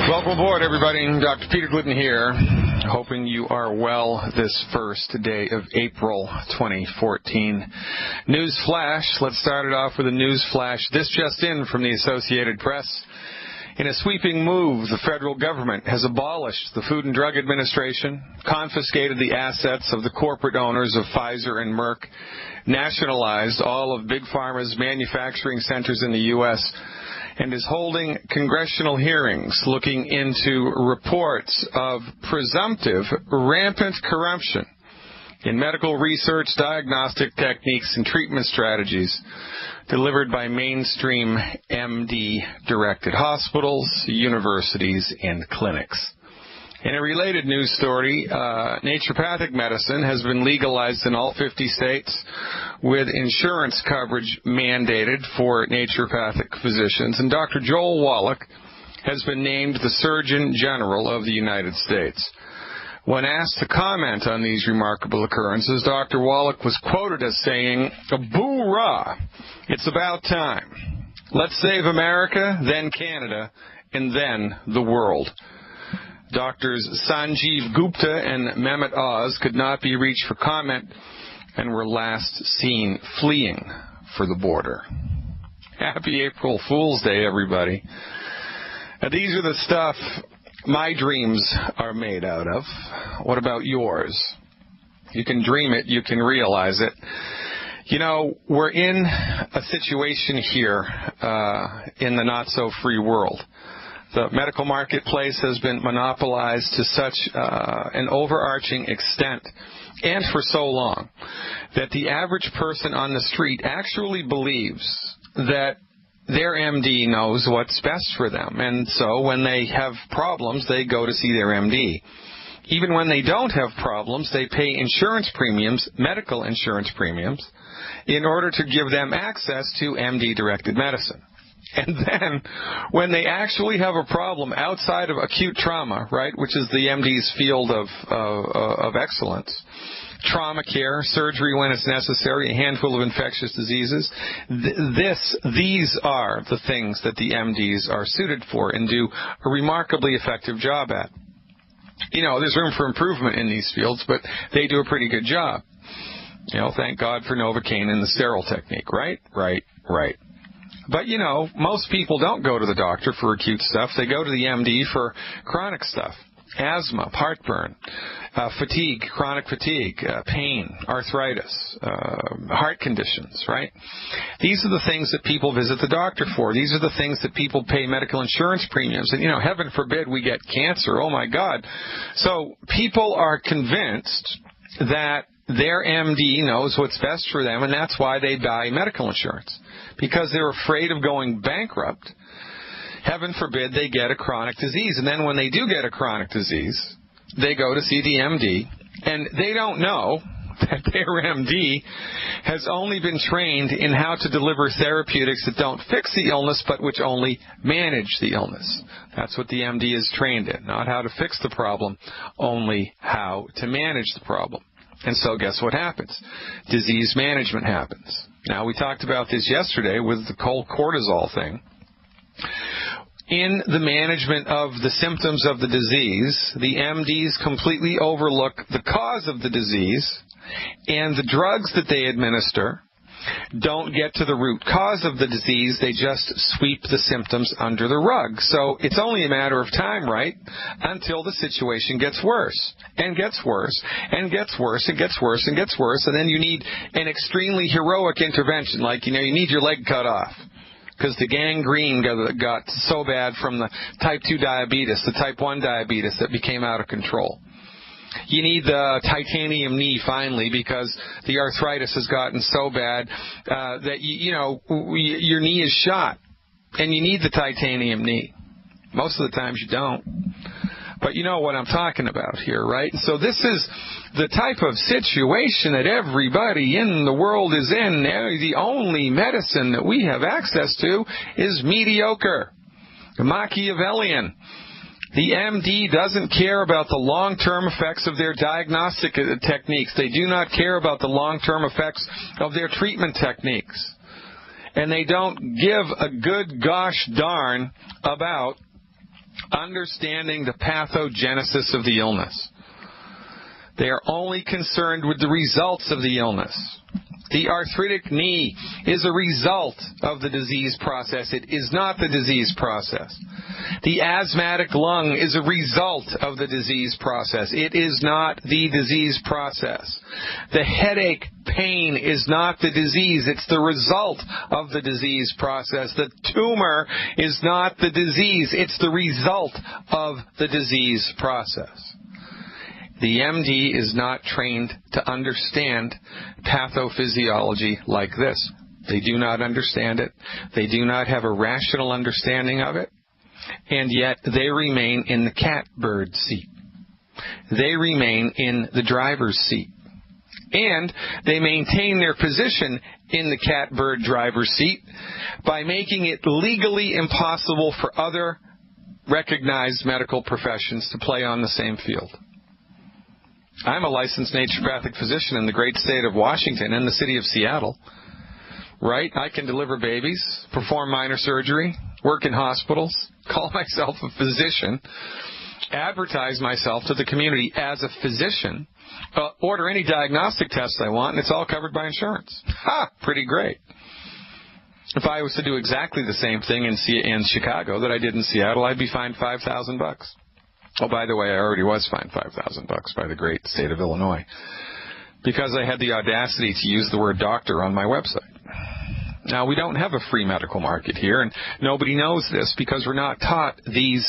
Welcome aboard, everybody. Dr. Peter Glidden here, hoping you are well this first day of April 2014. News flash. Let's start it off with a news flash. This just in from the Associated Press. In a sweeping move, the federal government has abolished the Food and Drug Administration, confiscated the assets of the corporate owners of Pfizer and Merck, nationalized all of Big Pharma's manufacturing centers in the U.S., and is holding congressional hearings looking into reports of presumptive rampant corruption in medical research, diagnostic techniques, and treatment strategies delivered by mainstream MD-directed hospitals, universities, and clinics. In a related news story, naturopathic medicine has been legalized in all 50 states with insurance coverage mandated for naturopathic physicians, and Dr. Joel Wallach has been named the Surgeon General of the United States. When asked to comment on these remarkable occurrences, Dr. Wallach was quoted as saying, "Boo-rah! It's about time. Let's save America, then Canada, and then the world." Doctors Sanjeev Gupta and Mehmet Oz could not be reached for comment and were last seen fleeing for the border. Happy April Fool's Day, everybody. Now, these are the stuff my dreams are made out of. What about yours? You can dream it, you can realize it. You know, we're in a situation here in the not-so-free world. The medical marketplace has been monopolized to such an overarching extent and for so long that the average person on the street actually believes that their MD knows what's best for them. And so when they have problems, they go to see their MD. Even when they don't have problems, they pay insurance premiums, medical insurance premiums, in order to give them access to MD-directed medicine. And then, when they actually have a problem outside of acute trauma, right, which is the MD's field of excellence, trauma care, surgery when it's necessary, a handful of infectious diseases, these are the things that the MDs are suited for and do a remarkably effective job at. You know, there's room for improvement in these fields, but they do a pretty good job. You know, thank God for Novocaine and the sterile technique, right? Right. But, you know, most people don't go to the doctor for acute stuff. They go to the MD for chronic stuff. Asthma, heartburn, fatigue, chronic fatigue, pain, arthritis, heart conditions, right? These are the things that people visit the doctor for. These are the things that people pay medical insurance premiums. And, you know, heaven forbid we get cancer. Oh, my God. So people are convinced that their MD knows what's best for them, and that's why they buy medical insurance, because they're afraid of going bankrupt. Heaven forbid they get a chronic disease. And then when they do get a chronic disease, they go to see the MD, and they don't know that their MD has only been trained in how to deliver therapeutics that don't fix the illness, but which only manage the illness. That's what the MD is trained in, not how to fix the problem, only how to manage the problem. And so guess what happens? Disease management happens. Now, we talked about this yesterday with the whole cortisol thing. In the management of the symptoms of the disease, the MDs completely overlook the cause of the disease, and the drugs that they administer don't get to the root cause of the disease. They just sweep the symptoms under the rug. So it's only a matter of time, right, until the situation gets worse and gets worse and gets worse and gets worse and gets worse, and then you need an extremely heroic intervention, like, you know, you need your leg cut off because the gangrene got so bad from the type 2 diabetes, the type 1 diabetes that became out of control. You need the titanium knee finally because the arthritis has gotten so bad that, your knee is shot, and you need the titanium knee. Most of the times you don't. But you know what I'm talking about here, right? So this is the type of situation that everybody in the world is in. The only medicine that we have access to is mediocre, Machiavellian. The MD doesn't care about the long-term effects of their diagnostic techniques. They do not care about the long-term effects of their treatment techniques. And they don't give a good gosh darn about understanding the pathogenesis of the illness. They are only concerned with the results of the illness. The arthritic knee is a result of the disease process. It is not the disease process. The asthmatic lung is a result of the disease process. It is not the disease process. The headache pain is not the disease. It's the result of the disease process. The tumor is not the disease. It's the result of the disease process. The MD is not trained to understand pathophysiology like this. They do not understand it. They do not have a rational understanding of it. And yet they remain in the catbird seat. They remain in the driver's seat. And they maintain their position in the catbird driver's seat by making it legally impossible for other recognized medical professions to play on the same field. I'm a licensed naturopathic physician in the great state of Washington and the city of Seattle. Right? I can deliver babies, perform minor surgery, work in hospitals, call myself a physician, advertise myself to the community as a physician, order any diagnostic tests I want, and it's all covered by insurance. Ha! Pretty great. If I was to do exactly the same thing in Chicago that I did in Seattle, I'd be fined $5,000. Oh, by the way, I already was fined $5,000 by the great state of Illinois because I had the audacity to use the word doctor on my website. Now, we don't have a free medical market here, and nobody knows this because we're not taught these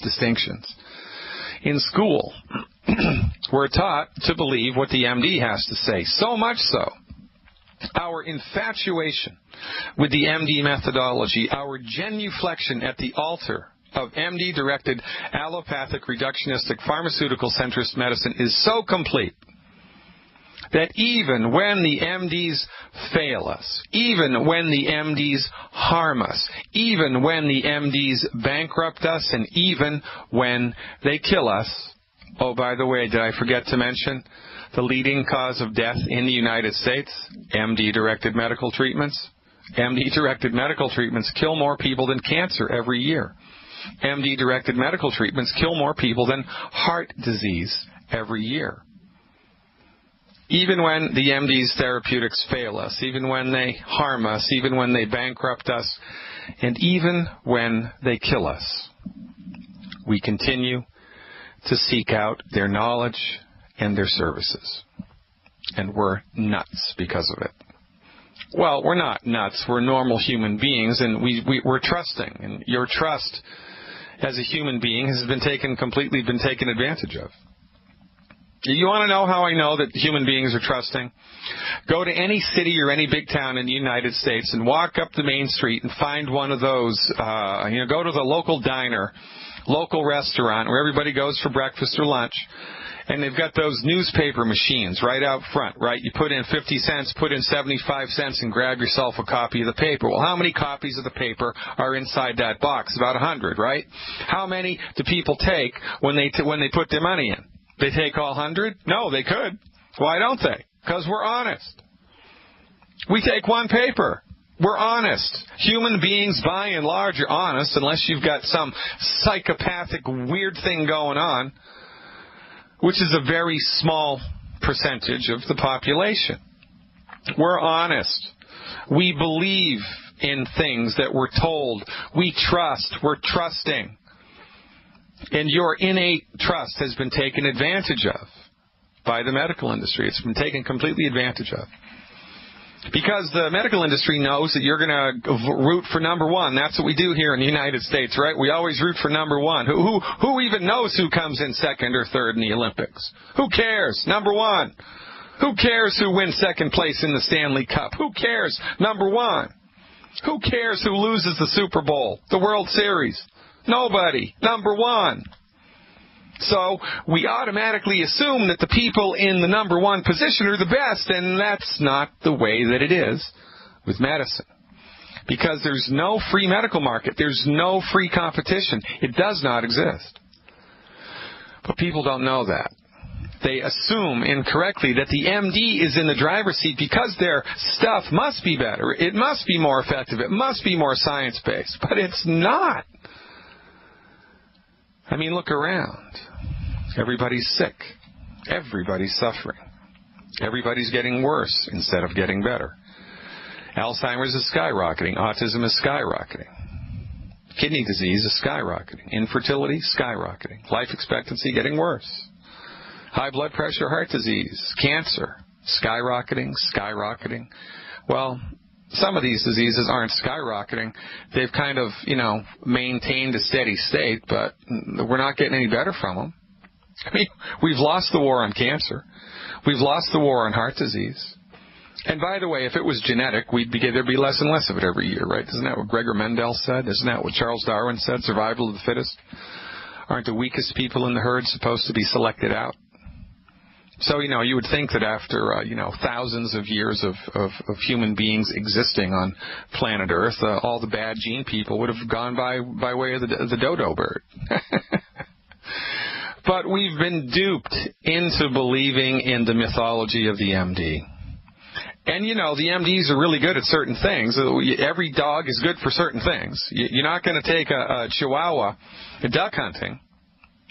distinctions. In school, we're taught to believe what the MD has to say, so much so. Our infatuation with the MD methodology, our genuflection at the altar of MD-directed allopathic reductionistic pharmaceutical centrist medicine is so complete that even when the MDs fail us, even when the MDs harm us, even when the MDs bankrupt us, and even when they kill us, oh, by the way, did I forget to mention the leading cause of death in the United States? MD-directed medical treatments. MD-directed medical treatments kill more people than cancer every year. MD-directed medical treatments kill more people than heart disease every year. Even when the MD's therapeutics fail us, even when they harm us, even when they bankrupt us, and even when they kill us, we continue to seek out their knowledge and their services. And we're nuts because of it. Well, we're not nuts. We're normal human beings, and we're trusting. And your trust as a human being has completely been taken advantage of. You want to know how I know that human beings are trusting? Go to any city or any big town in the United States and walk up the main street and find one of those, go to the local diner, local restaurant where everybody goes for breakfast or lunch, and they've got those newspaper machines right out front, right? You put in 50 cents, put in 75 cents, and grab yourself a copy of the paper. Well, how many copies of the paper are inside that box? About 100, right? How many do people take when they put their money in? They take all 100? No, they could. Why don't they? Because we're honest. We take one paper. We're honest. Human beings, by and large, are honest unless you've got some psychopathic weird thing going on, which is a very small percentage of the population. We're honest. We believe in things that we're told. We trust. We're trusting. And your innate trust has been taken advantage of by the medical industry. It's been taken completely advantage of. Because the medical industry knows that you're going to root for number one. That's what we do here in the United States, right? We always root for number one. Who even knows who comes in second or third in the Olympics? Who cares? Number one. Who cares who wins second place in the Stanley Cup? Who cares? Number one. Who cares who loses the Super Bowl, the World Series? Nobody. Number one. So we automatically assume that the people in the number one position are the best, and that's not the way that it is with medicine. Because there's no free medical market. There's no free competition. It does not exist. But people don't know that. They assume incorrectly that the MD is in the driver's seat because their stuff must be better. It must be more effective. It must be more science-based. But it's not. I mean, look around. Everybody's sick. Everybody's suffering. Everybody's getting worse instead of getting better. Alzheimer's is skyrocketing. Autism is skyrocketing. Kidney disease is skyrocketing. Infertility, skyrocketing. Life expectancy getting worse. High blood pressure, heart disease, cancer, skyrocketing. Well, some of these diseases aren't skyrocketing. They've kind of, maintained a steady state, but we're not getting any better from them. I mean, we've lost the war on cancer. We've lost the war on heart disease. And by the way, if it was genetic, there'd be less and less of it every year, right? Isn't that what Gregor Mendel said? Isn't that what Charles Darwin said? Survival of the fittest? Aren't the weakest people in the herd supposed to be selected out? So, you would think that after, thousands of years of human beings existing on planet Earth, all the bad gene people would have gone by way of the dodo bird. But we've been duped into believing in the mythology of the MD. And, the MDs are really good at certain things. Every dog is good for certain things. You're not going to take a Chihuahua duck hunting.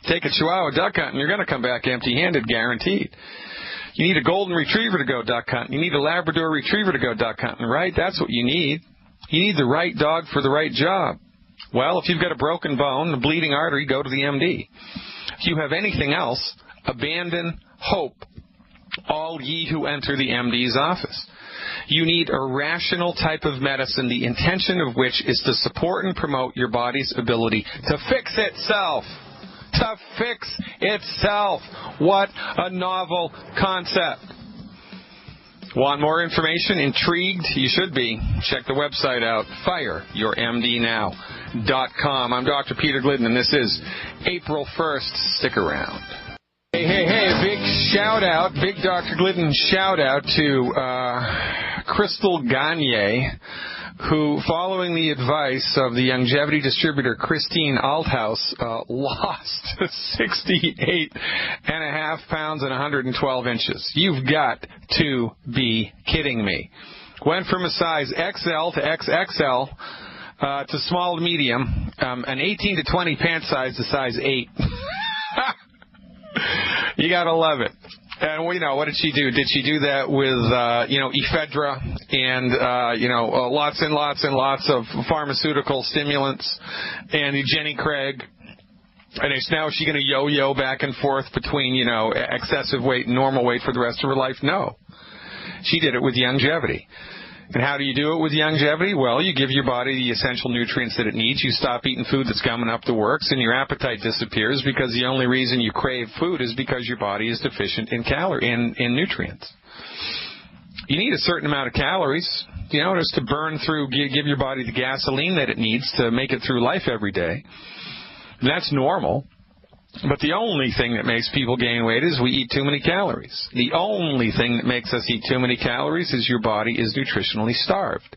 Take a Chihuahua duck hunting, you're going to come back empty-handed, guaranteed. You need a golden retriever to go duck hunting. You need a Labrador retriever to go duck hunting, right? That's what you need. You need the right dog for the right job. Well, if you've got a broken bone, a bleeding artery, go to the MD. If you have anything else, abandon hope, all ye who enter the MD's office. You need a rational type of medicine, the intention of which is to support and promote your body's ability to fix itself. To fix itself. What a novel concept. Want more information? Intrigued? You should be. Check the website out, fireyyourmdnow.com. I'm Dr. Peter Glidden, and this is April 1st. Stick around. Hey, big shout-out, big Dr. Glidden shout-out to Crystal Gagne, who, following the advice of the longevity distributor Christine Althaus, lost 68.5 pounds and 112 inches. You've got to be kidding me. Went from a size XL to XXL to small to medium, an 18 to 20 pant size to size 8. You gotta love it. And, what did she do? Did she do that with, ephedra and, lots and lots and lots of pharmaceutical stimulants and Jenny Craig? And now is she going to yo-yo back and forth between, excessive weight and normal weight for the rest of her life? No. She did it with longevity. And how do you do it with longevity? Well, you give your body the essential nutrients that it needs. You stop eating food that's gumming up the works, and your appetite disappears because the only reason you crave food is because your body is deficient in nutrients. You need a certain amount of calories, just to burn through, give your body the gasoline that it needs to make it through life every day. And that's normal. But the only thing that makes people gain weight is we eat too many calories. The only thing that makes us eat too many calories is your body is nutritionally starved.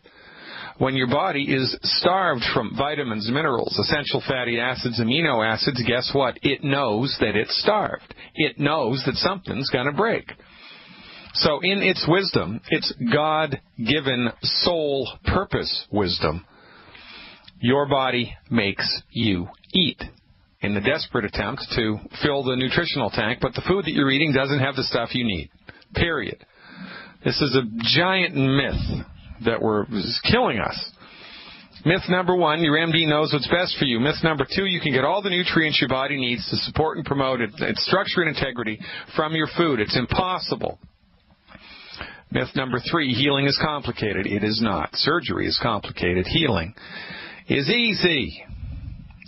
When your body is starved from vitamins, minerals, essential fatty acids, amino acids, guess what? It knows that it's starved. It knows that something's going to break. So in its wisdom, its God-given soul purpose wisdom, your body makes you eat in the desperate attempt to fill the nutritional tank, but the food that you're eating doesn't have the stuff you need, period. This is a giant myth that is killing us. Myth number 1, your MD knows what's best for you. Myth number 2, you can get all the nutrients your body needs to support and promote its structure and integrity from your food. It's impossible. Myth number 3, healing is complicated. It is not. Surgery is complicated. Healing is easy.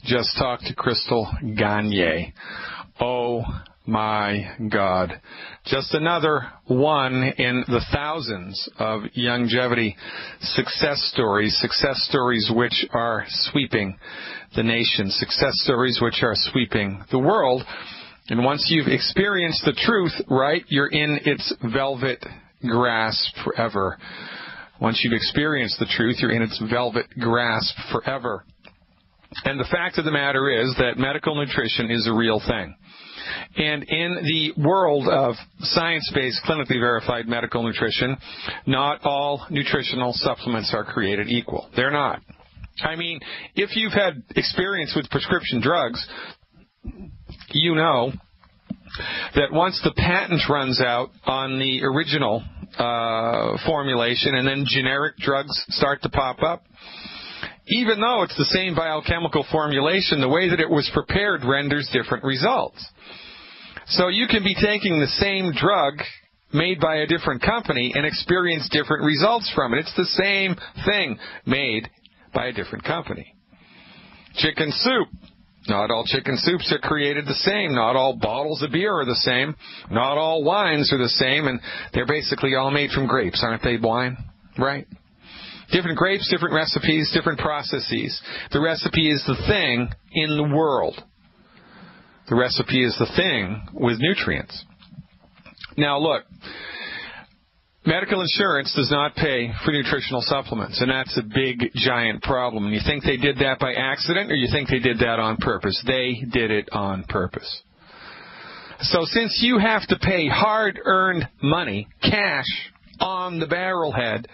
Just talk to Crystal Gagne. Oh, my God. Just another one in the thousands of longevity success stories which are sweeping the nation, success stories which are sweeping the world. And once you've experienced the truth, right, you're in its velvet grasp forever. Once you've experienced the truth, you're in its velvet grasp forever. And the fact of the matter is that medical nutrition is a real thing. And in the world of science-based, clinically verified medical nutrition, not all nutritional supplements are created equal. They're not. I mean, if you've had experience with prescription drugs, you know that once the patent runs out on the original formulation and then generic drugs start to pop up, even though it's the same biochemical formulation, the way that it was prepared renders different results. So you can be taking the same drug made by a different company and experience different results from it. It's the same thing made by a different company. Chicken soup. Not all chicken soups are created the same. Not all bottles of beer are the same. Not all wines are the same, and they're basically all made from grapes, aren't they, wine? Right? Different grapes, different recipes, different processes. The recipe is the thing in the world. The recipe is the thing with nutrients. Now, look, medical insurance does not pay for nutritional supplements, and that's a big, giant problem. And you think they did that by accident, or you think they did that on purpose? They did it on purpose. So since you have to pay hard-earned money, cash, on the barrelhead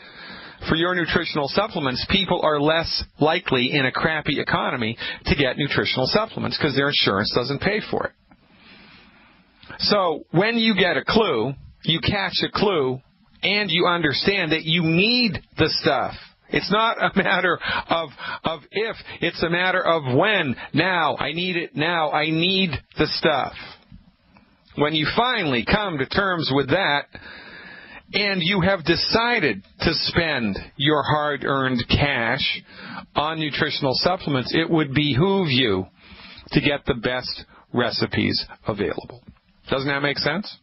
for your nutritional supplements, people are less likely in a crappy economy to get nutritional supplements because their insurance doesn't pay for it. So when you get a clue, you catch a clue, and you understand that you need the stuff. It's not a matter of if, it's a matter of when. Now, I need it now. I need the stuff. When you finally come to terms with that, and you have decided to spend your hard-earned cash on nutritional supplements, it would behoove you to get the best recipes available. Doesn't that make sense?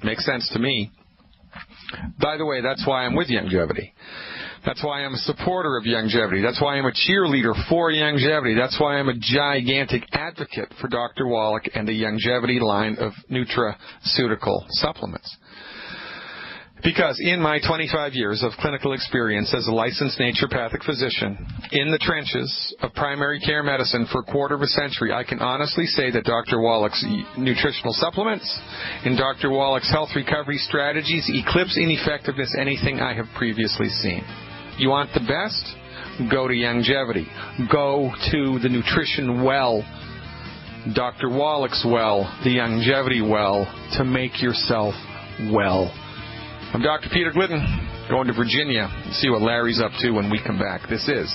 Makes sense to me. By the way, that's why I'm with Youngevity. That's why I'm a supporter of Youngevity. That's why I'm a cheerleader for Youngevity. That's why I'm a gigantic advocate for Dr. Wallach and the Youngevity line of nutraceutical supplements. Because in my 25 years of clinical experience as a licensed naturopathic physician in the trenches of primary care medicine for a quarter of a century, I can honestly say that Dr. Wallach's nutritional supplements and Dr. Wallach's health recovery strategies eclipse in effectiveness anything I have previously seen. You want the best? Go to Youngevity. Go to the nutrition well, Dr. Wallach's well, the Youngevity well, to make yourself well. I'm Dr. Peter Glidden, going to Virginia and see what Larry's up to when we come back. This is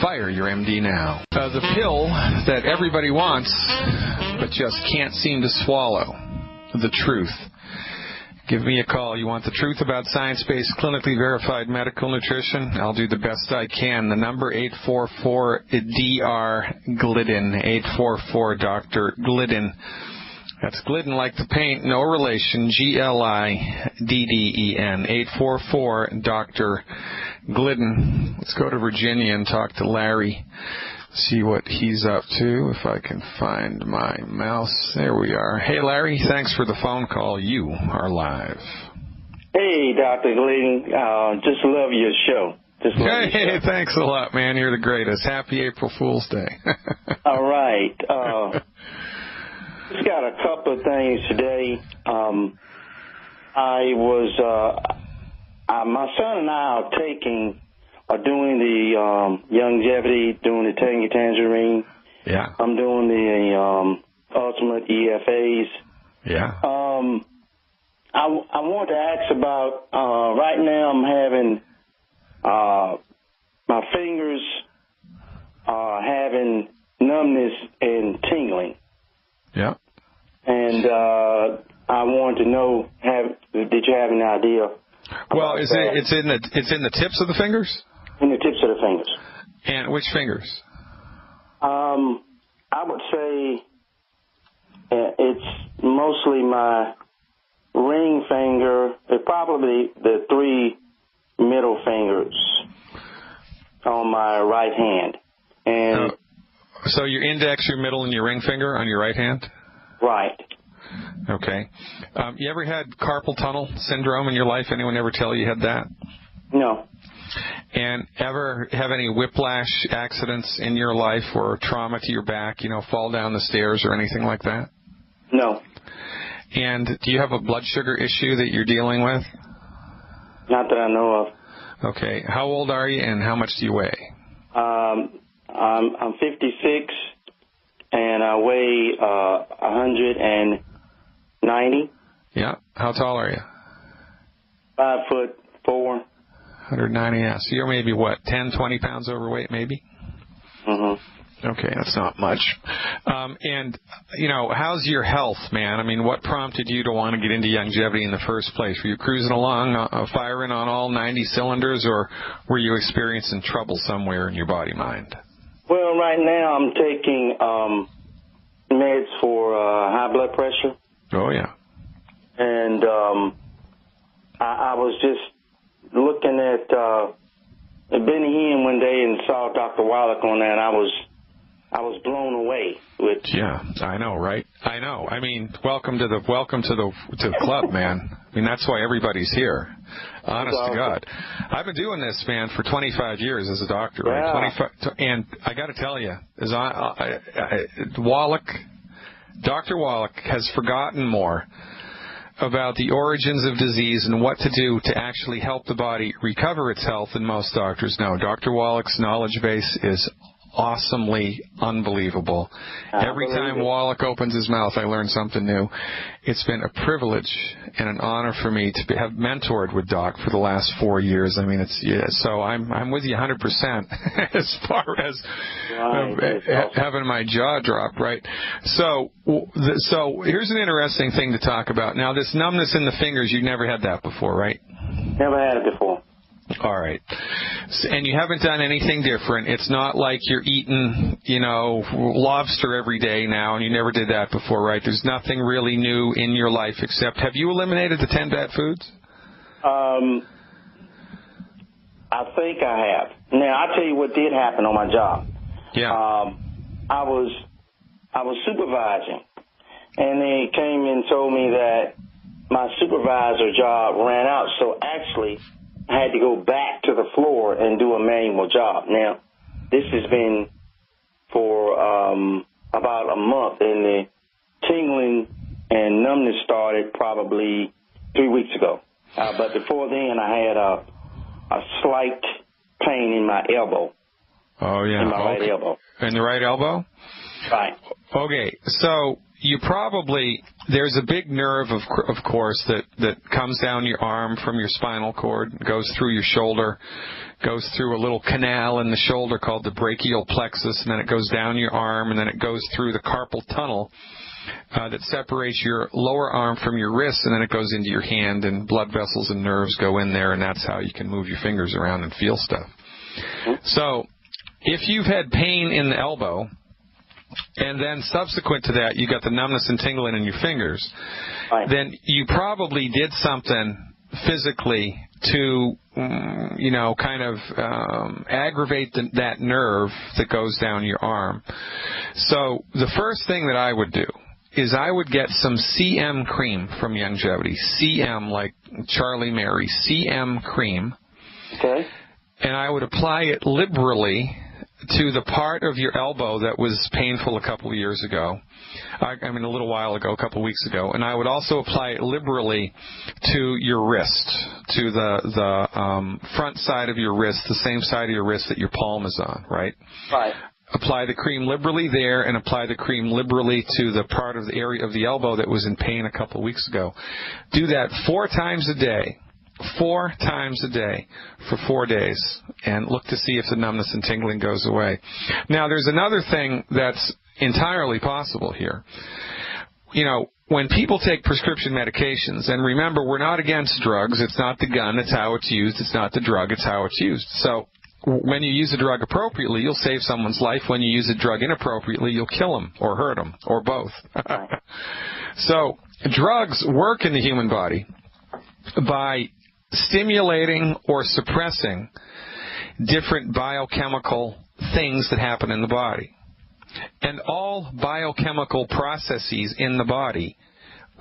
Fire Your MD Now. The pill that everybody wants but just can't seem to swallow. The truth. Give me a call. You want the truth about science-based, clinically verified medical nutrition? I'll do the best I can. The number 844-DR-GLIDDEN, 844-Dr. Glidden. That's Glidden like the paint, no relation, Glidden, 844-Dr. Glidden. Let's go to Virginia and talk to Larry, see what he's up to, if I can find my mouse. There we are. Hey, Larry, thanks for the phone call. You are live. Hey, Dr. Glidden, just love your show. Hey, thanks a lot, man. You're the greatest. Happy April Fool's Day. All right. Just got a couple of things today. My son and I are doing the Youngevity, doing the Tangerine. Yeah. I'm doing the Ultimate EFAs. Yeah. I want to ask about, right now I'm having, my fingers are having numbness and tingling. Yeah. And I want to know, did you have an idea? Well, it's in the tips of the fingers? In the tips of the fingers. And which fingers? I would say it's mostly my ring finger, probably the three middle fingers on my right hand. And so your index, your middle, and your ring finger on your right hand? Right. Okay. You ever had carpal tunnel syndrome in your life? Anyone ever tell you had that? No. And ever have any whiplash accidents in your life or trauma to your back, fall down the stairs or anything like that? No. And do you have a blood sugar issue that you're dealing with? Not that I know of. Okay. How old are you, and how much do you weigh? I'm 56, and I weigh 190. Yeah. How tall are you? 5'4". 190. Yeah. So you're maybe, 10, 20 pounds overweight, maybe? Mm-hmm. Okay, that's not much. And, how's your health, man? I mean, what prompted you to want to get into longevity in the first place? Were you cruising along, firing on all 90 cylinders, or were you experiencing trouble somewhere in your body-mind? Well, right now I'm taking meds for high blood pressure. Oh, yeah. And I was just looking at Benny Hinn one day and saw Dr. Wallach on that, and I was blown away with. Yeah, I know, right? I know. I mean, welcome to the club, man. I mean, that's why everybody's here. Honest to God, I've been doing this, man, for 25 years as a doctor. Yeah. Right? 25, and I got to tell you, Dr. Wallach has forgotten more about the origins of disease and what to do to actually help the body recover its health than most doctors know. Dr. Wallach's knowledge base is awesomely unbelievable. Every time Wallach opens his mouth, I learn something new. It's been a privilege and an honor for me to have mentored with Doc for the last 4 years. I mean, so I'm with you 100% as far as having my jaw drop, right? So here's an interesting thing to talk about. Now, this numbness in the fingers, you never had that before, right? Never had it before. All right. And you haven't done anything different. It's not like you're eating, lobster every day now, and you never did that before, right? There's nothing really new in your life except, have you eliminated the 10 bad foods? I think I have. Now, I'll tell you what did happen on my job. Yeah. I was supervising, and they came and told me that my supervisor job ran out, so actually I had to go back to the floor and do a manual job. Now, this has been for about a month, and the tingling and numbness started probably 3 weeks ago. But before then, I had a slight pain in my elbow. Oh, yeah. In my right elbow. In the right elbow? Right. Okay, so there's a big nerve, of course, that comes down your arm from your spinal cord, goes through your shoulder, goes through a little canal in the shoulder called the brachial plexus, and then it goes down your arm, and then it goes through the carpal tunnel that separates your lower arm from your wrist, and then it goes into your hand, and blood vessels and nerves go in there, and that's how you can move your fingers around and feel stuff. So if you've had pain in the elbow, and then subsequent to that, you got the numbness and tingling in your fingers, then you probably did something physically to, aggravate that nerve that goes down your arm. So the first thing that I would do is I would get some CM cream from Longevity. CM, like Charlie Mary, CM cream. Okay. And I would apply it liberally to the part of your elbow that was painful a couple of years ago. A little while ago, a couple of weeks ago. And I would also apply it liberally to your wrist, to the front side of your wrist, the same side of your wrist that your palm is on, right? Right. Apply the cream liberally there, and apply the cream liberally to the part of the area of the elbow that was in pain a couple of weeks ago. Do that 4 times a day. 4 times a day for 4 days, and look to see if the numbness and tingling goes away. Now, there's another thing that's entirely possible here. When people take prescription medications, and remember, we're not against drugs. It's not the gun. It's how it's used. It's not the drug. It's how it's used. So when you use a drug appropriately, you'll save someone's life. When you use a drug inappropriately, you'll kill them or hurt them or both. So drugs work in the human body by stimulating or suppressing different biochemical things that happen in the body. And all biochemical processes in the body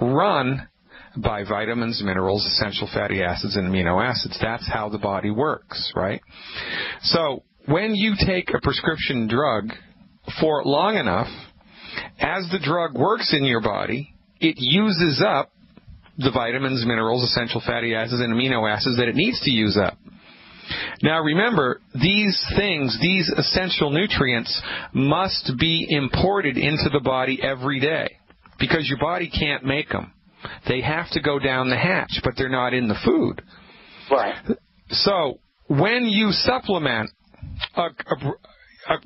run by vitamins, minerals, essential fatty acids, and amino acids. That's how the body works, right? So when you take a prescription drug for long enough, as the drug works in your body, it uses up the vitamins, minerals, essential fatty acids, and amino acids that it needs to use up. Now remember, these things, these essential nutrients, must be imported into the body every day because your body can't make them. They have to go down the hatch, but they're not in the food. Right. So when you supplement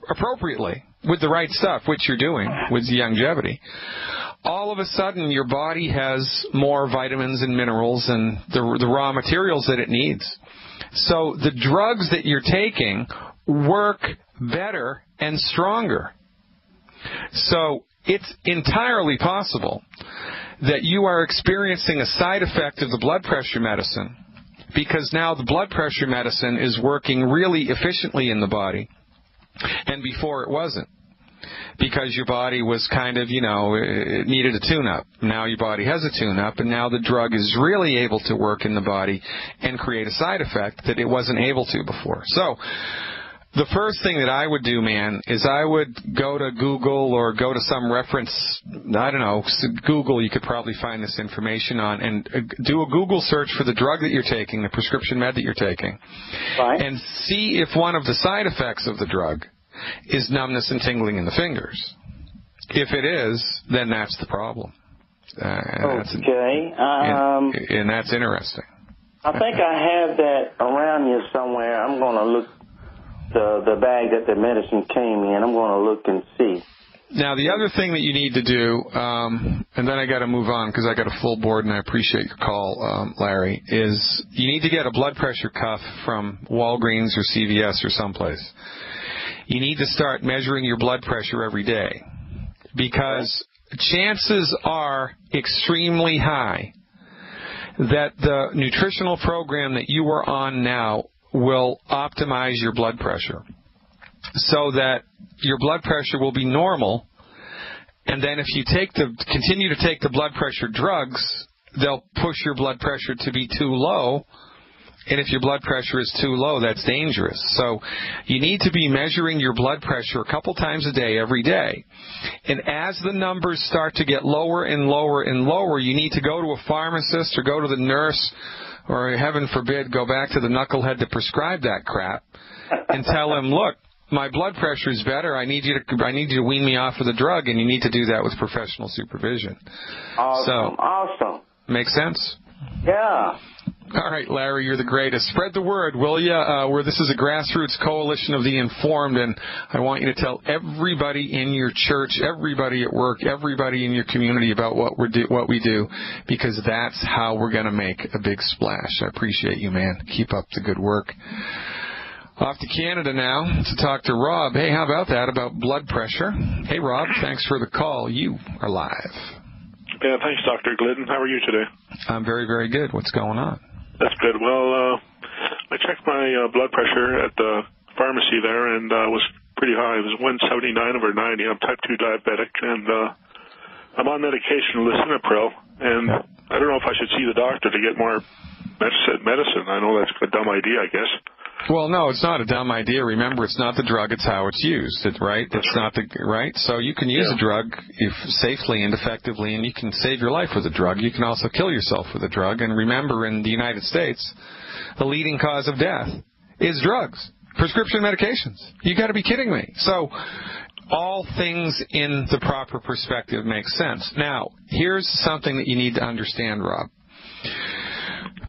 appropriately with the right stuff, which you're doing with longevity, all of a sudden your body has more vitamins and minerals and the raw materials that it needs. So the drugs that you're taking work better and stronger. So it's entirely possible that you are experiencing a side effect of the blood pressure medicine because now the blood pressure medicine is working really efficiently in the body, and before it wasn't. Because your body was kind of, it needed a tune-up. Now your body has a tune-up, and now the drug is really able to work in the body and create a side effect that it wasn't able to before. So the first thing that I would do, man, is I would go to Google or go to some reference, I don't know, Google, you could probably find this information on, and do a Google search for the drug that you're taking, the prescription med that you're taking, right, and see if one of the side effects of the drug is numbness and tingling in the fingers. If it is, then that's the problem. Okay. And that's interesting. I think I have that around here somewhere. I'm going to look the bag that the medicine came in. I'm going to look and see. Now, the other thing that you need to do, and then I got to move on because I got a full board and I appreciate your call, Larry, is you need to get a blood pressure cuff from Walgreens or CVS or someplace. You need to start measuring your blood pressure every day because chances are extremely high that the nutritional program that you are on now will optimize your blood pressure so that your blood pressure will be normal, and then if you continue to take the blood pressure drugs, they'll push your blood pressure to be too low. And if your blood pressure is too low, that's dangerous. So you need to be measuring your blood pressure a couple times a day, every day. And as the numbers start to get lower and lower and lower, you need to go to a pharmacist or go to the nurse or, heaven forbid, go back to the knucklehead that prescribed that crap and tell him, look, my blood pressure is better. I need you to wean me off of the drug, and you need to do that with professional supervision. Awesome. Make sense? Yeah. All right, Larry, you're the greatest. Spread the word, will you? This is a grassroots coalition of the informed, and I want you to tell everybody in your church, everybody at work, everybody in your community about what we do, because that's how we're going to make a big splash. I appreciate you, man. Keep up the good work. Off to Canada now to talk to Rob. Hey, how about that, about blood pressure? Hey, Rob, thanks for the call. You are live. Yeah, thanks, Dr. Glidden. How are you today? I'm very, very good. What's going on? That's good. Well, I checked my blood pressure at the pharmacy there, and it was pretty high. It was 179/90. I'm type 2 diabetic, and I'm on medication, lisinopril, and I don't know if I should see the doctor to get more medicine. I know that's a dumb idea, I guess. Well, no, it's not a dumb idea. Remember, it's not the drug, it's how it's used, right? It's not right? So you can use a drug safely and effectively, and you can save your life with a drug. You can also kill yourself with a drug. And remember, in the United States, the leading cause of death is drugs, prescription medications. You got to be kidding me. So all things in the proper perspective make sense. Now, here's something that you need to understand, Rob.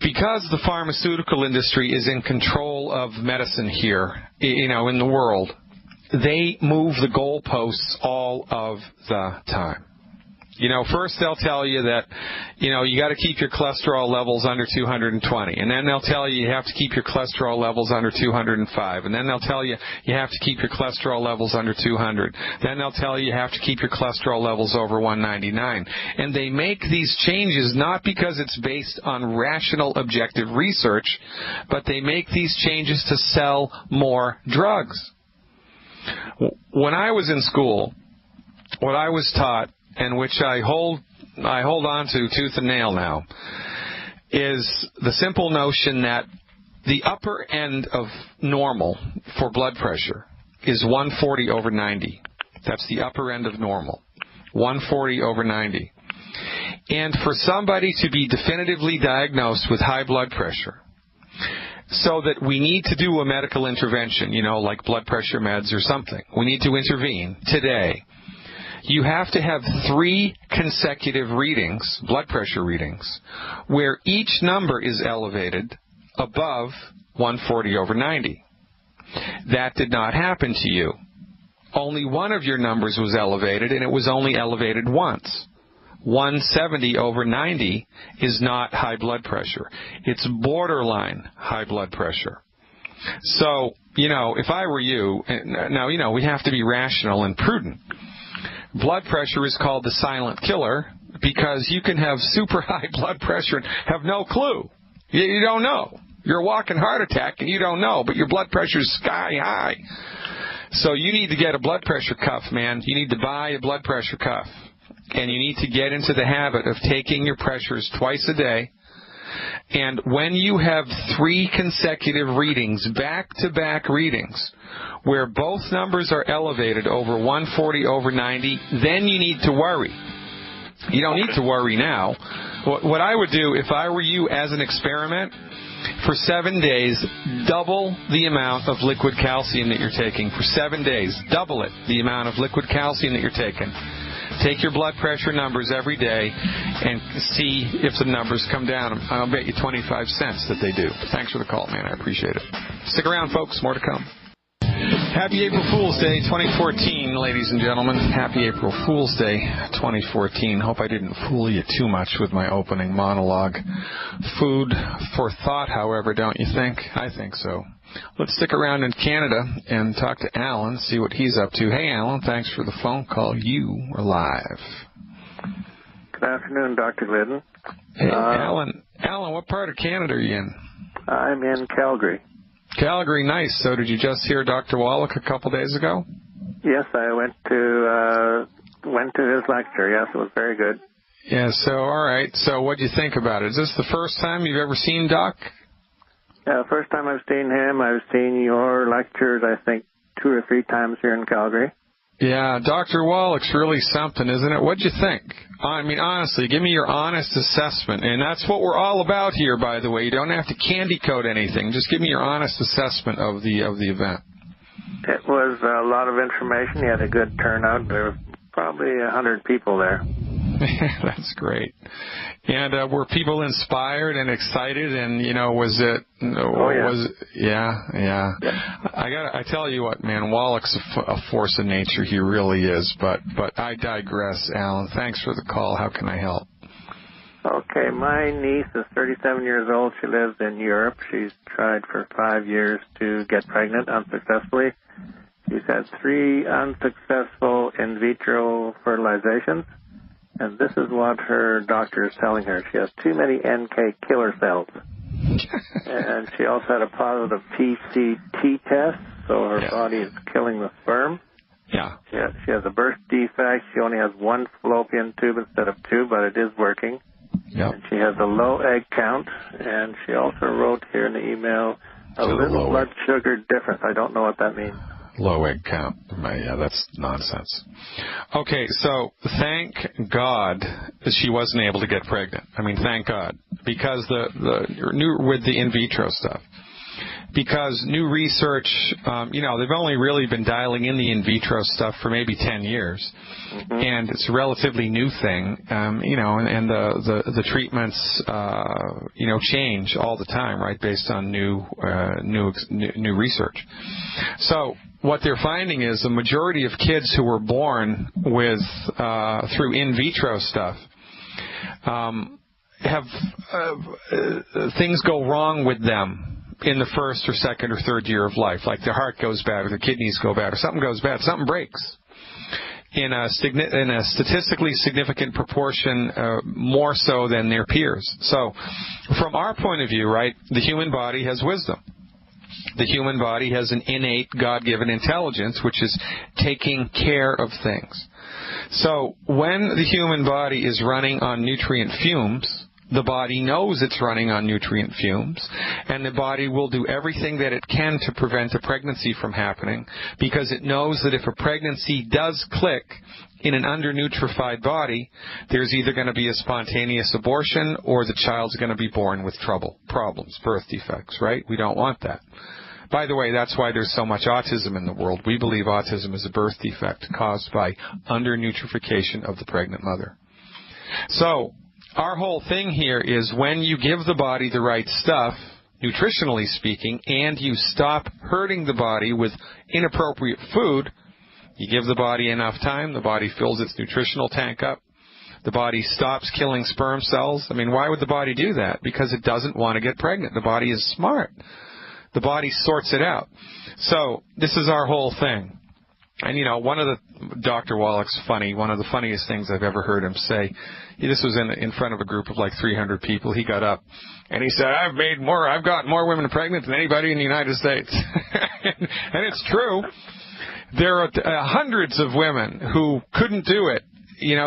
Because the pharmaceutical industry is in control of medicine here, in the world, they move the goalposts all of the time. First they'll tell you that, you got to keep your cholesterol levels under 220. And then they'll tell you have to keep your cholesterol levels under 205. And then they'll tell you you have to keep your cholesterol levels under 200. Then they'll tell you have to keep your cholesterol levels over 199. And they make these changes not because it's based on rational, objective research, but they make these changes to sell more drugs. When I was in school, what I was taught, and which I hold on to tooth and nail now, is the simple notion that the upper end of normal for blood pressure is 140/90. That's the upper end of normal, 140/90. And for somebody to be definitively diagnosed with high blood pressure, so that we need to do a medical intervention, like blood pressure meds or something, we need to intervene today, you have to have 3 consecutive readings, blood pressure readings, where each number is elevated above 140/90. That did not happen to you. Only one of your numbers was elevated, and it was only elevated once. 170/90 is not high blood pressure. It's borderline high blood pressure. So, if I were you, now, we have to be rational and prudent. Blood pressure is called the silent killer because you can have super high blood pressure and have no clue. You don't know. You're a walking heart attack and you don't know, but your blood pressure is sky high. So you need to get a blood pressure cuff, man. You need to buy a blood pressure cuff. And you need to get into the habit of taking your pressures twice a day. And when you have 3 consecutive readings, back-to-back readings, where both numbers are elevated over 140/90, then you need to worry. You don't need to worry now. What I would do if I were you as an experiment, for 7 days, double the amount of liquid calcium that you're taking. For 7 days, double it, the amount of liquid calcium that you're taking. Take your blood pressure numbers every day and see if the numbers come down. I'll bet you 25 cents that they do. Thanks for the call, man. I appreciate it. Stick around, folks. More to come. Happy April Fool's Day 2014, ladies and gentlemen. Happy April Fool's Day 2014. Hope I didn't fool you too much with my opening monologue. Food for thought, however, don't you think? I think so. Let's stick around in Canada and talk to Alan, see what he's up to. Hey, Alan, thanks for the phone call. You are live. Good afternoon, Dr. Glidden. Hey, Alan, what part of Canada are you in? I'm in Calgary. Calgary, nice. So did you just hear Dr. Wallach a couple days ago? Yes, I went to his lecture. Yes, it was very good. Yeah, so all right. So what do you think about it? Is this the first time you've ever seen Doc? First time I've seen him. I've seen your lectures, I think, 2 or 3 times here in Calgary. Yeah, Dr. Wallach's really something, isn't it? What'd you think? I mean, honestly, give me your honest assessment. And that's what we're all about here, by the way. You don't have to candy coat anything. Just give me your honest assessment of the event. It was a lot of information. You had a good turnout. There were probably 100 people there. That's great. And were people inspired and excited? And was it? Oh, yeah. Yeah. I tell you what, man. Wallach's a force of nature. He really is. But I digress, Alan. Thanks for the call. How can I help? Okay, my niece is 37 years old. She lives in Europe. She's tried for 5 years to get pregnant unsuccessfully. She's had 3 unsuccessful in vitro fertilizations. And this is what her doctor is telling her. She has too many NK killer cells. And she also had a positive PCT test, so her body is killing the sperm. Yeah. She has a birth defect. She only has 1 fallopian tube instead of 2, but it is working. Yep. And she has a low egg count. And she also wrote here in the email a little blood sugar difference. I don't know what that means. Low egg count. Yeah, that's nonsense. Okay, so thank God that she wasn't able to get pregnant. I mean, thank God. Because with the in vitro stuff. Because new research, they've only really been dialing in the in vitro stuff for maybe 10 years. Mm-hmm. And it's a relatively new thing, and the treatments, change all the time, right, based on new research. So what they're finding is the majority of kids who were born with through in vitro stuff have things go wrong with them in the first or second or third year of life, like their heart goes bad or their kidneys go bad or something goes bad, something breaks in a statistically significant proportion, more so than their peers. So from our point of view, right, the human body has wisdom. The human body has an innate God-given intelligence, which is taking care of things. So when the human body is running on nutrient fumes, the body knows it's running on nutrient fumes, and the body will do everything that it can to prevent a pregnancy from happening, because it knows that if a pregnancy does click in an undernutrified body, there's either going to be a spontaneous abortion or the child's going to be born with problems, birth defects, right? We don't want that. By the way, that's why there's so much autism in the world. We believe autism is a birth defect caused by undernutrification of the pregnant mother. So, our whole thing here is when you give the body the right stuff, nutritionally speaking, and you stop hurting the body with inappropriate food, you give the body enough time, the body fills its nutritional tank up, the body stops killing sperm cells. I mean, why would the body do that? Because it doesn't want to get pregnant. The body is smart. The body sorts it out. So, this is our whole thing. And, you know, Dr. Wallach's funny. One of the funniest things I've ever heard him say, this was in front of a group of like 300 people. He got up and he said, I've got more women pregnant than anybody in the United States. And it's true. There are hundreds of women who couldn't do it,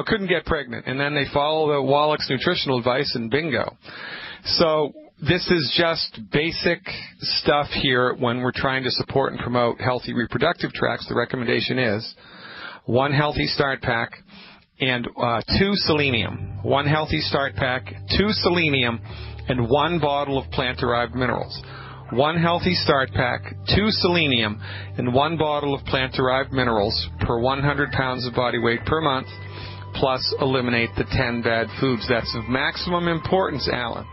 couldn't get pregnant. And then they follow the Wallach's nutritional advice and bingo. So, this is just basic stuff here when we're trying to support and promote healthy reproductive tracts. The recommendation is 1 healthy start pack and 2 selenium. 1 healthy start pack, 2 selenium, and 1 bottle of plant-derived minerals. 1 healthy start pack, 2 selenium, and 1 bottle of plant-derived minerals per 100 pounds of body weight per month, plus eliminate the 10 bad foods. That's of maximum importance, Alan.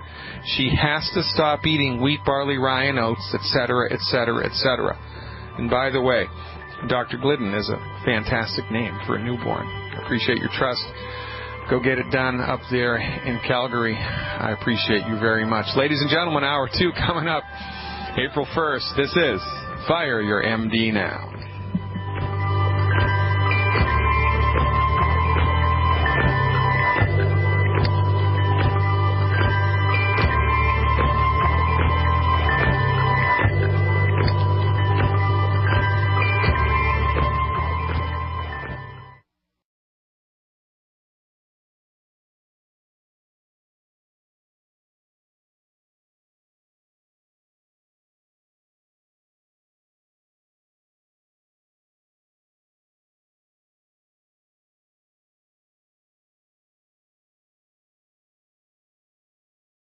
She has to stop eating wheat, barley, rye, and oats, etc., etc., etc. And by the way, Dr. Glidden is a fantastic name for a newborn. I appreciate your trust. Go get it done up there in Calgary. I appreciate you very much. Ladies and gentlemen, hour 2 coming up April 1st. This is Fire Your MD Now.